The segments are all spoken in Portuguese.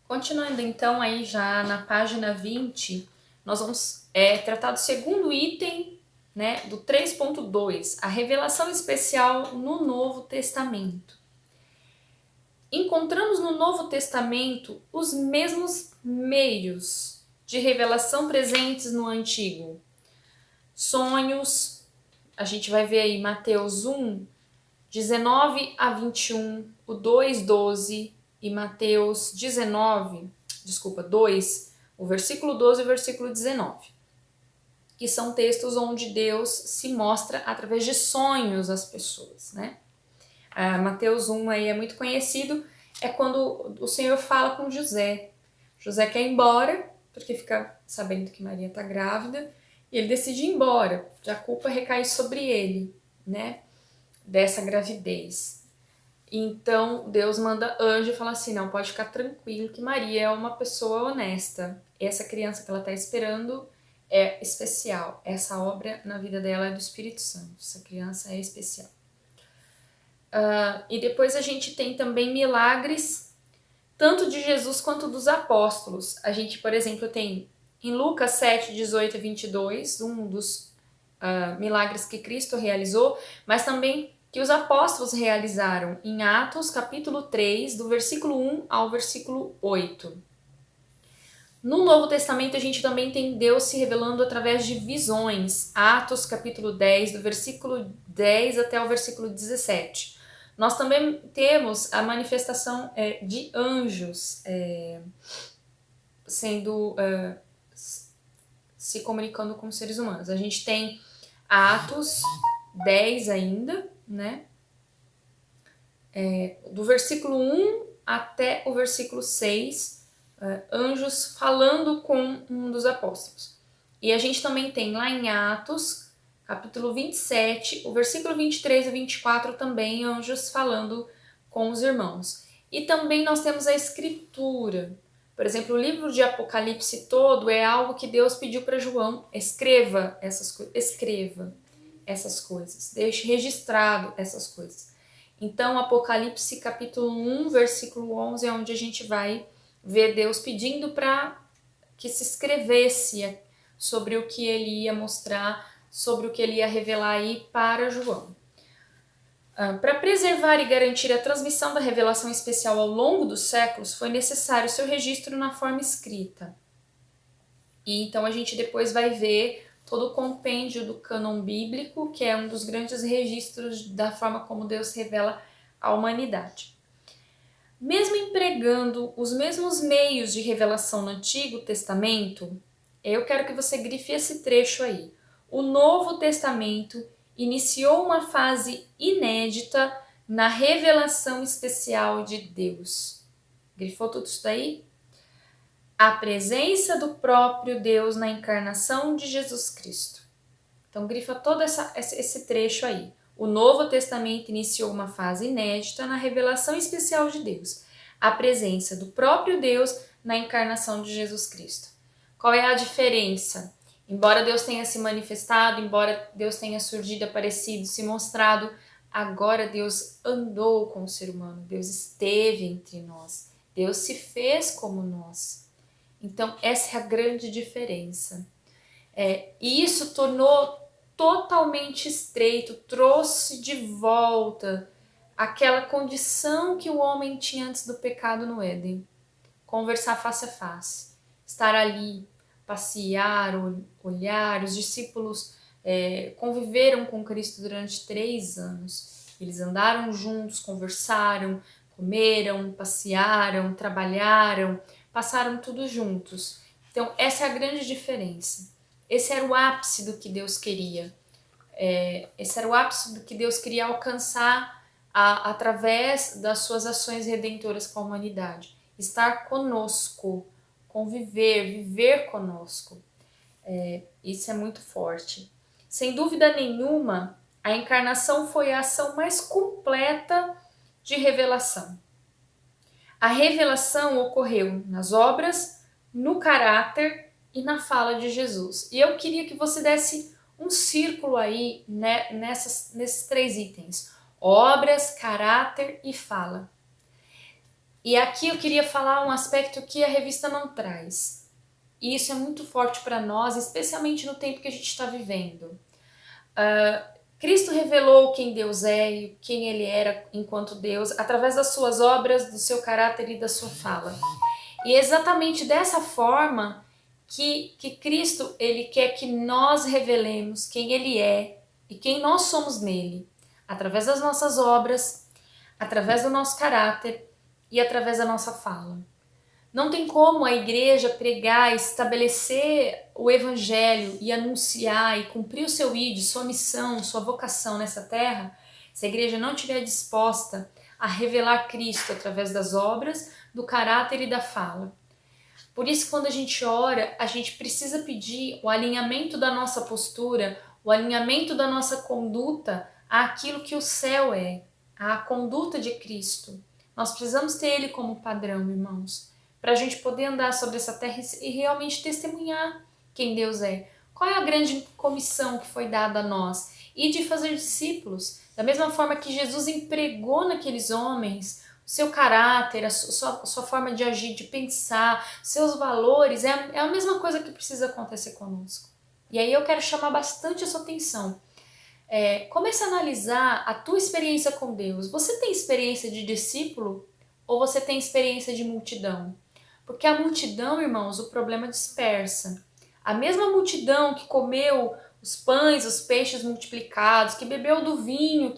Continuando então aí já na página 20, nós vamos tratar do segundo item, né, do 3.2, a revelação especial no Novo Testamento. Encontramos no Novo Testamento os mesmos meios de revelação presentes no Antigo. Sonhos, a gente vai ver aí Mateus 1, 19 a 21, o 2:12 e Mateus 2, o versículo 12 e o versículo 19, que são textos onde Deus se mostra através de sonhos às pessoas, né? Mateus 1 aí é muito conhecido, é quando o Senhor fala com José. José quer ir embora, porque fica sabendo que Maria está grávida, e ele decide ir embora, a culpa recai sobre ele, né? Dessa gravidez. Então Deus manda anjo e fala assim, não, pode ficar tranquilo que Maria é uma pessoa honesta. Essa criança que ela está esperando é especial. Essa obra na vida dela é do Espírito Santo. Essa criança é especial. E depois a gente tem também milagres, tanto de Jesus quanto dos apóstolos. A gente, por exemplo, tem em Lucas 7, 18 e 22, um dos milagres que Cristo realizou, mas também que os apóstolos realizaram em Atos, capítulo 3, do versículo 1 ao versículo 8. No Novo Testamento, a gente também tem Deus se revelando através de visões. Atos, capítulo 10, do versículo 10 até o versículo 17. Nós também temos a manifestação de anjos se comunicando com os seres humanos. A gente tem Atos 10 ainda, né? Do versículo 1 até o versículo 6, anjos falando com um dos apóstolos. E a gente também tem lá em Atos, capítulo 27, o versículo 23 e 24 também, anjos falando com os irmãos. E também nós temos a escritura. Por exemplo, o livro de Apocalipse todo é algo que Deus pediu para João, escreva essas coisas, deixe registrado essas coisas. Então, Apocalipse capítulo 1, versículo 11, é onde a gente vai ver Deus pedindo para que se escrevesse sobre o que ele ia mostrar, sobre o que ele ia revelar aí para João. Para preservar e garantir a transmissão da revelação especial ao longo dos séculos, foi necessário seu registro na forma escrita. E então a gente depois vai ver todo o compêndio do cânon bíblico, que é um dos grandes registros da forma como Deus revela a humanidade. Mesmo empregando os mesmos meios de revelação no Antigo Testamento, eu quero que você grife esse trecho aí. O Novo Testamento iniciou uma fase inédita na revelação especial de Deus. Grifou tudo isso daí? A presença do próprio Deus na encarnação de Jesus Cristo. Então, grifa todo esse trecho aí. O Novo Testamento iniciou uma fase inédita na revelação especial de Deus. A presença do próprio Deus na encarnação de Jesus Cristo. Qual é a diferença? Embora Deus tenha se manifestado, embora Deus tenha surgido, aparecido, se mostrado, agora Deus andou com o ser humano, Deus esteve entre nós, Deus se fez como nós. Então, essa é a grande diferença. E isso tornou totalmente estreito, trouxe de volta aquela condição que o homem tinha antes do pecado no Éden. Conversar face a face, estar ali, passear, olhar. Os discípulos conviveram com Cristo durante 3 anos. Eles andaram juntos, conversaram, comeram, passearam, trabalharam, passaram tudo juntos. Então, essa é a grande diferença. Esse era o ápice do que Deus queria. Esse era o ápice do que Deus queria alcançar através das suas ações redentoras com a humanidade. Estar conosco, conviver, viver conosco. Isso é muito forte. Sem dúvida nenhuma, a encarnação foi a ação mais completa de revelação. A revelação ocorreu nas obras, no caráter e na fala de Jesus. E eu queria que você desse um círculo aí, né, nesses 3 itens: obras, caráter e fala. E aqui eu queria falar um aspecto que a revista não traz. E isso é muito forte para nós, especialmente no tempo que a gente está vivendo. Cristo revelou quem Deus é e quem Ele era enquanto Deus, através das suas obras, do seu caráter e da sua fala. E é exatamente dessa forma que Cristo ele quer que nós revelemos quem Ele é e quem nós somos nele, através das nossas obras, através do nosso caráter e através da nossa fala. Não tem como a igreja pregar, estabelecer o evangelho e anunciar e cumprir o seu ID, sua missão, sua vocação nessa terra, se a igreja não estiver disposta a revelar Cristo através das obras, do caráter e da fala. Por isso, quando a gente ora, a gente precisa pedir o alinhamento da nossa postura, o alinhamento da nossa conduta àquilo que o céu é, à conduta de Cristo. Nós precisamos ter Ele como padrão, irmãos, para a gente poder andar sobre essa terra e realmente testemunhar quem Deus é. Qual é a grande comissão que foi dada a nós? E de fazer discípulos. Da mesma forma que Jesus empregou naqueles homens o seu caráter, a sua forma de agir, de pensar, seus valores, é a mesma coisa que precisa acontecer conosco. E aí eu quero chamar bastante a sua atenção. Comece a analisar a tua experiência com Deus. Você tem experiência de discípulo ou você tem experiência de multidão? Porque a multidão, irmãos, o problema dispersa. A mesma multidão que comeu os pães, os peixes multiplicados, que bebeu do vinho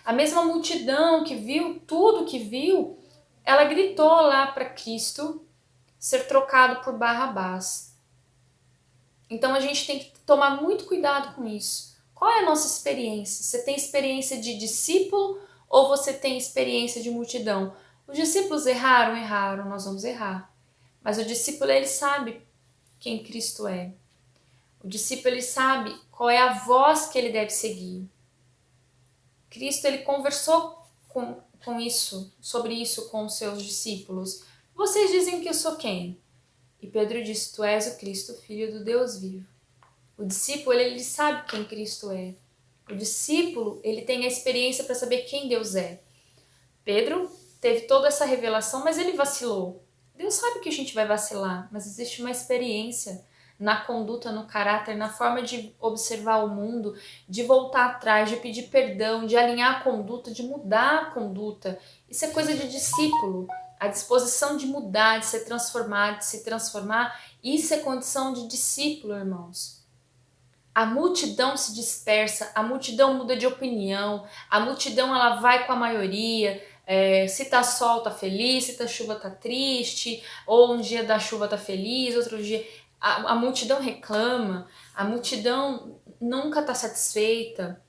a mesma multidão que viu tudo que viu, ela gritou lá para Cristo ser trocado por Barrabás. Então a gente tem que tomar muito cuidado com isso. Qual é a nossa experiência? Você tem experiência de discípulo ou você tem experiência de multidão? Os discípulos erraram, nós vamos errar. Mas o discípulo, ele sabe quem Cristo é. O discípulo, ele sabe qual é a voz que ele deve seguir. Cristo, ele conversou sobre isso com os seus discípulos. Vocês dizem que eu sou quem? E Pedro disse, tu és o Cristo, filho do Deus vivo. O discípulo, ele sabe quem Cristo é. O discípulo, ele tem a experiência para saber quem Deus é. Pedro teve toda essa revelação, mas ele vacilou. Deus sabe que a gente vai vacilar, mas existe uma experiência na conduta, no caráter, na forma de observar o mundo, de voltar atrás, de pedir perdão, de alinhar a conduta, de mudar a conduta. Isso é coisa de discípulo. A disposição de mudar, de ser transformado, de se transformar, isso é condição de discípulo, irmãos. A multidão se dispersa, a multidão muda de opinião, a multidão ela vai com a maioria, se tá sol tá feliz, se tá chuva tá triste, ou um dia da chuva tá feliz, outro dia... A multidão reclama, a multidão nunca tá satisfeita,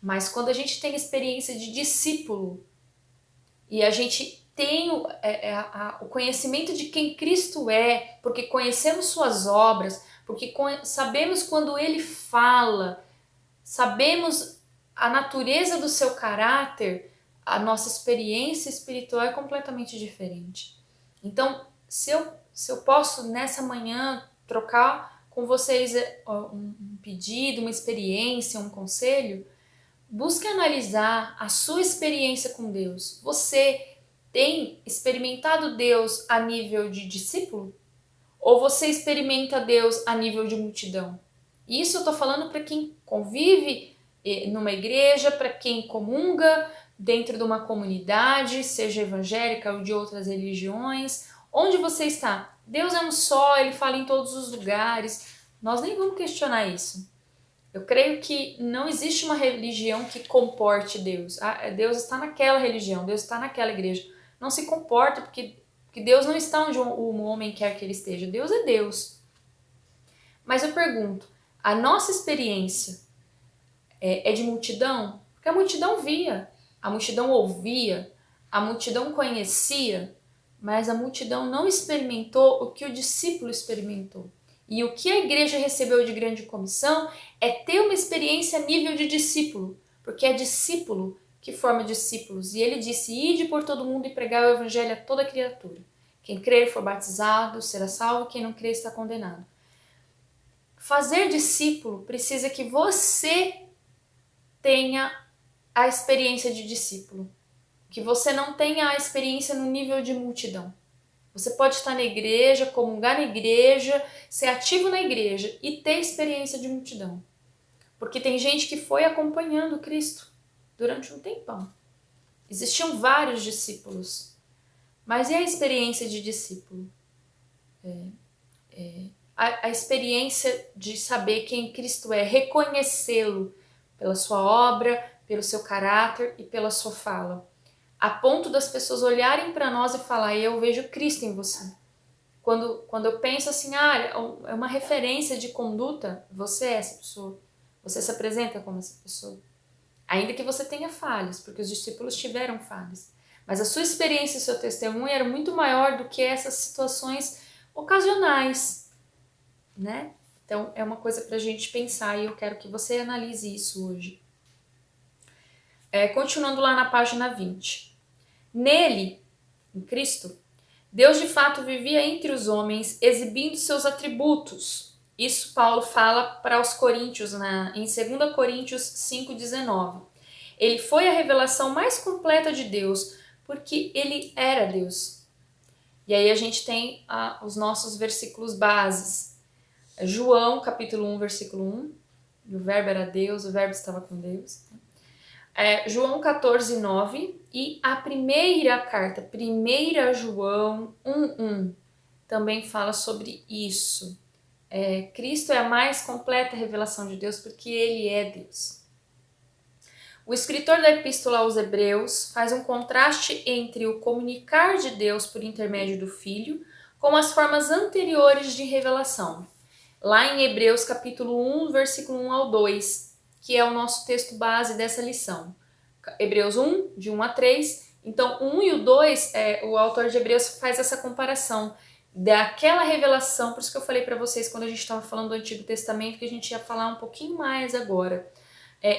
mas quando a gente tem experiência de discípulo e a gente tem o conhecimento de quem Cristo é, porque conhecemos suas obras, porque sabemos quando Ele fala, sabemos a natureza do seu caráter, a nossa experiência espiritual é completamente diferente. Então, se eu posso nessa manhã trocar com vocês um pedido, uma experiência, um conselho, busque analisar a sua experiência com Deus. Você tem experimentado Deus a nível de discípulo? Ou você experimenta Deus a nível de multidão? Isso eu estou falando para quem convive numa igreja, para quem comunga dentro de uma comunidade, seja evangélica ou de outras religiões. Onde você está? Deus é um só, Ele fala em todos os lugares. Nós nem vamos questionar isso. Eu creio que não existe uma religião que comporte Deus. Deus está naquela religião, Deus está naquela igreja. Não se comporta porque Deus não está onde o homem quer que ele esteja. Deus é Deus. Mas eu pergunto, a nossa experiência é de multidão? Porque a multidão via, a multidão ouvia, a multidão conhecia, mas a multidão não experimentou o que o discípulo experimentou. E o que a igreja recebeu de grande comissão é ter uma experiência a nível de discípulo, porque é discípulo que forma discípulos. E ele disse, ide por todo mundo e pregar o evangelho a toda criatura. Quem crer e for batizado será salvo, quem não crer está condenado. Fazer discípulo precisa que você tenha a experiência de discípulo. que você não tenha a experiência no nível de multidão. Você pode estar na igreja, comungar na igreja, ser ativo na igreja e ter experiência de multidão. Porque tem gente que foi acompanhando Cristo durante um tempão. Existiam vários discípulos. Mas e a experiência de discípulo? A experiência de saber quem Cristo é, reconhecê-lo pela sua obra, pelo seu caráter e pela sua fala. A ponto das pessoas olharem para nós e falar, eu vejo Cristo em você. Quando eu penso assim, é uma referência de conduta, você é essa pessoa. Você se apresenta como essa pessoa. Ainda que você tenha falhas, porque os discípulos tiveram falhas. Mas a sua experiência e o seu testemunho era muito maior do que essas situações ocasionais, né? Então, é uma coisa para a gente pensar e eu quero que você analise isso hoje. Continuando lá na página 20. Nele, em Cristo, Deus de fato vivia entre os homens, exibindo seus atributos. Isso Paulo fala para os coríntios, em 2 Coríntios 5,19. Ele foi a revelação mais completa de Deus, porque ele era Deus. E aí a gente tem os nossos versículos bases. João, capítulo 1, versículo 1. O verbo era Deus, o verbo estava com Deus. João 14, 9. E a primeira carta, 1 João 1:1, também fala sobre isso. Cristo é a mais completa revelação de Deus porque ele é Deus. O escritor da Epístola aos Hebreus faz um contraste entre o comunicar de Deus por intermédio do Filho com as formas anteriores de revelação. Lá em Hebreus capítulo 1, versículo 1 ao 2, que é o nosso texto base dessa lição. Hebreus 1, de 1 a 3. Então, o 1 e o 2, o autor de Hebreus faz essa comparação daquela revelação, por isso que eu falei para vocês quando a gente estava falando do Antigo Testamento, que a gente ia falar um pouquinho mais agora.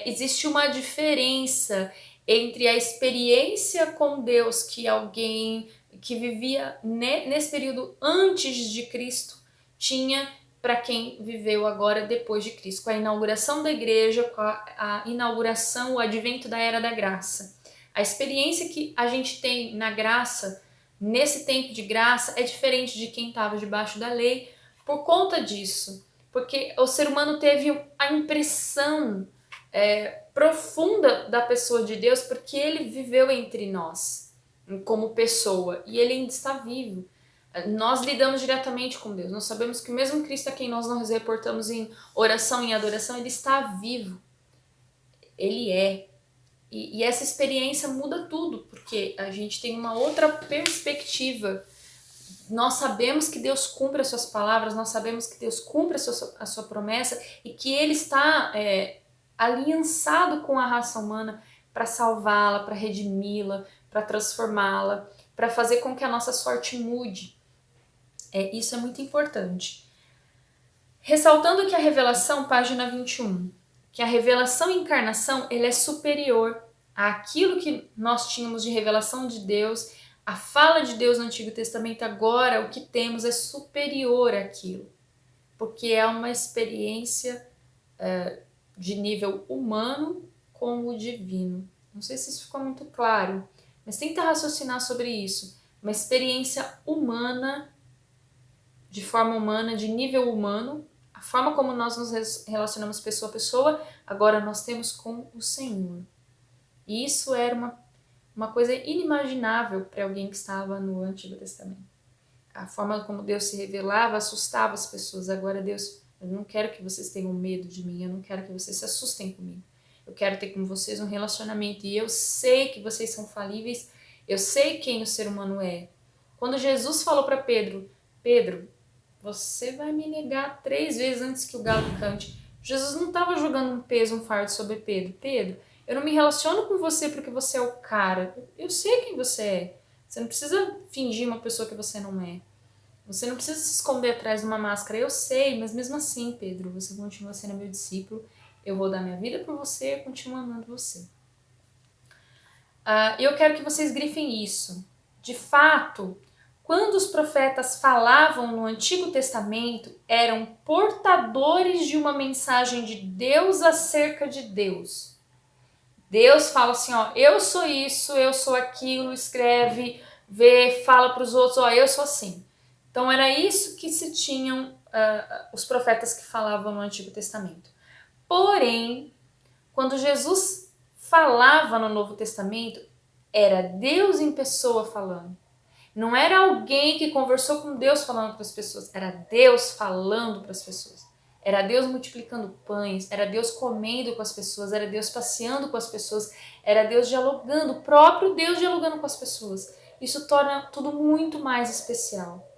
Existe uma diferença entre a experiência com Deus que alguém que vivia nesse período antes de Cristo tinha para quem viveu agora depois de Cristo, com a inauguração da igreja, com a inauguração, o advento da Era da Graça. A experiência que a gente tem na graça, nesse tempo de graça, é diferente de quem estava debaixo da lei por conta disso, porque o ser humano teve a impressão profunda da pessoa de Deus, porque ele viveu entre nós como pessoa e ele ainda está vivo. Nós lidamos diretamente com Deus, nós sabemos que o mesmo Cristo a quem nós nos reportamos em oração e adoração, ele está vivo, ele é. E essa experiência muda tudo, porque a gente tem uma outra perspectiva. Nós sabemos que Deus cumpre as suas palavras, nós sabemos que Deus cumpre a sua promessa e que ele está aliançado com a raça humana para salvá-la, para redimi-la, para transformá-la, para fazer com que a nossa sorte mude. Isso é muito importante. Ressaltando que a revelação, página 21, que a revelação e encarnação ele é superior àquilo que nós tínhamos de revelação de Deus, a fala de Deus no Antigo Testamento, agora o que temos é superior àquilo, porque é uma experiência de nível humano com o divino. Não sei se isso ficou muito claro, mas tenta raciocinar sobre isso. Uma experiência humana, de forma humana, de nível humano, a forma como nós nos relacionamos pessoa a pessoa, agora nós temos com o Senhor. E isso era uma coisa inimaginável para alguém que estava no Antigo Testamento. A forma como Deus se revelava assustava as pessoas. Agora Deus, eu não quero que vocês tenham medo de mim, eu não quero que vocês se assustem comigo. Eu quero ter com vocês um relacionamento e eu sei que vocês são falíveis, eu sei quem o ser humano é. Quando Jesus falou para Pedro, você vai me negar 3 vezes antes que o galo cante. Jesus não estava jogando um peso, um fardo sobre Pedro. Pedro, eu não me relaciono com você porque você é o cara. Eu sei quem você é. Você não precisa fingir uma pessoa que você não é. Você não precisa se esconder atrás de uma máscara. Eu sei, mas mesmo assim, Pedro, você continua sendo meu discípulo. Eu vou dar minha vida por você e continuo amando você. Eu quero que vocês grifem isso. De fato, quando os profetas falavam no Antigo Testamento, eram portadores de uma mensagem de Deus acerca de Deus. Deus fala assim, ó, eu sou isso, eu sou aquilo, escreve, vê, fala para os outros, ó, eu sou assim. Então era isso que se tinham os profetas que falavam no Antigo Testamento. Porém, quando Jesus falava no Novo Testamento, era Deus em pessoa falando. Não era alguém que conversou com Deus falando para as pessoas, era Deus falando para as pessoas. Era Deus multiplicando pães, era Deus comendo com as pessoas, era Deus passeando com as pessoas, era Deus dialogando, o próprio Deus dialogando com as pessoas. Isso torna tudo muito mais especial.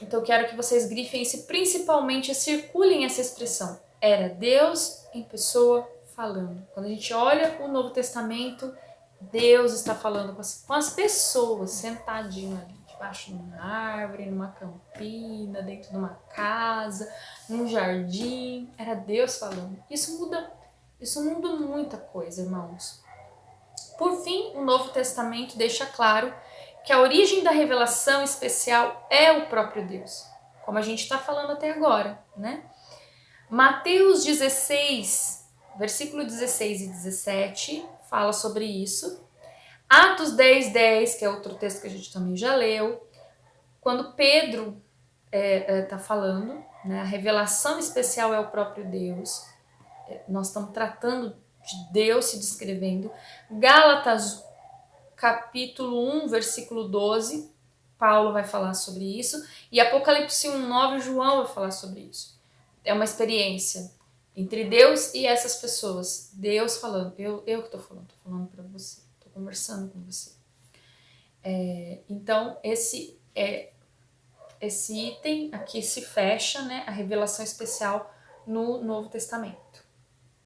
Então eu quero que vocês grifem isso, principalmente circulem essa expressão. Era Deus em pessoa falando. Quando a gente olha o Novo Testamento, Deus está falando com as pessoas, sentadinho ali, debaixo de uma árvore, numa campina, dentro de uma casa, num jardim. Era Deus falando. Isso muda muita coisa, irmãos. Por fim, o Novo Testamento deixa claro que a origem da revelação especial é o próprio Deus, como a gente está falando até agora, né? Mateus 16, versículo 16 e 17, fala sobre isso. Atos 10, 10, que é outro texto que a gente também já leu, quando Pedro está falando, né, a revelação especial é o próprio Deus, nós estamos tratando de Deus se descrevendo. Gálatas capítulo 1, versículo 12, Paulo vai falar sobre isso, e Apocalipse 1, 9, João vai falar sobre isso. É uma experiência entre Deus e essas pessoas. Deus falando, eu que estou falando para você, estou conversando com você. Então, esse item aqui se fecha, né, a revelação especial no Novo Testamento.